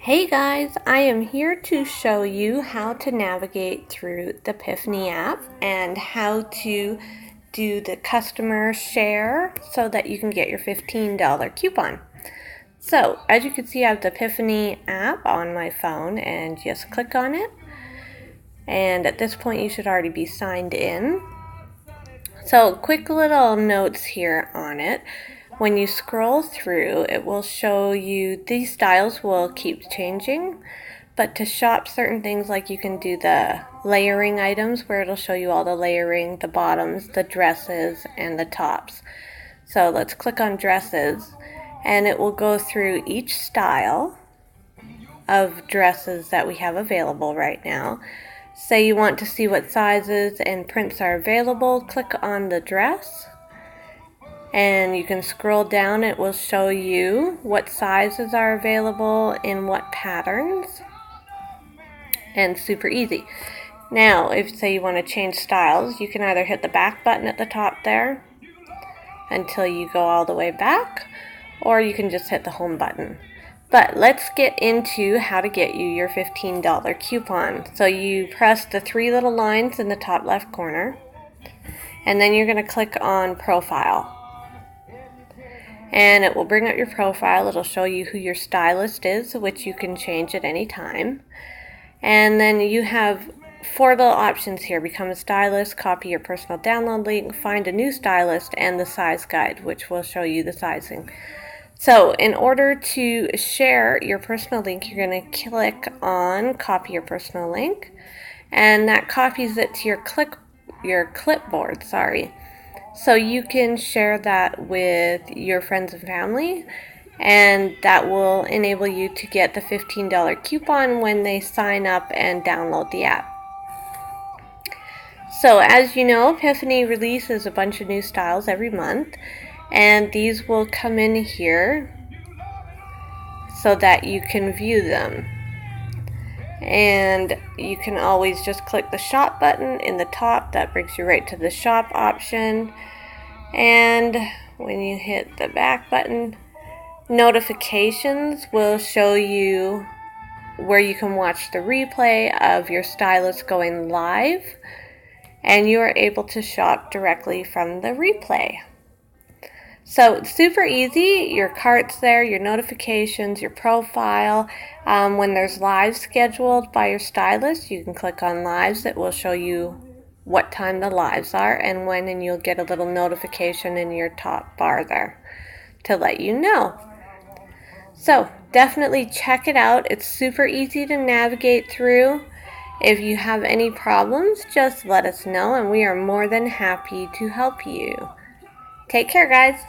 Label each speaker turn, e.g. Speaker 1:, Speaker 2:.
Speaker 1: Hey guys, I am here to show you how to navigate through the Piphany app and how to do the customer share so that you can get your $15 coupon. So as you can see, I have the Piphany app on my phone and just click on it. And at this point you should already be signed in. So quick little notes here on it. When you scroll through, it will show you these styles will keep changing, but to shop certain things, like you can do the layering items where it'll show you all the layering, the bottoms, the dresses, and the tops. So let's click on dresses and it will go through each style of dresses that we have available right now. Say you want to see what sizes and prints are available, click on the dress and you can scroll down. It will show you what sizes are available in what patterns, and super easy. Now if say you want to change styles, you can either hit the back button at the top there until you go all the way back, or you can just hit the home button. But let's get into how to get you your $15 coupon. So you press the three little lines in the top left corner, and then you're going to click on profile. And it will bring up your profile. It'll show you who your stylist is, which you can change at any time. And then you have four little options here: become a stylist, copy your personal download link, find a new stylist, and the size guide, which will show you the sizing. So in order to share your personal link, you're going to click on copy your personal link, and that copies it to your clipboard. So you can share that with your friends and family, and that will enable you to get the $15 coupon when they sign up and download the app. So as you know, Piphany releases a bunch of new styles every month, and these will come in here so that you can view them. And you can always just click the shop button in the top. That brings you right to the shop option. And when you hit the back button, notifications will show you where you can watch the replay of your stylist going live, and you are able to shop directly from the replay. So it's super easy. Your cart's there, your notifications, your profile. When there's lives scheduled by your stylist, you can click on lives. It will show you what time the lives are and when, and you'll get a little notification in your top bar there to let you know. So definitely check it out. It's super easy to navigate through. If you have any problems, just let us know and we are more than happy to help you. Take care, guys.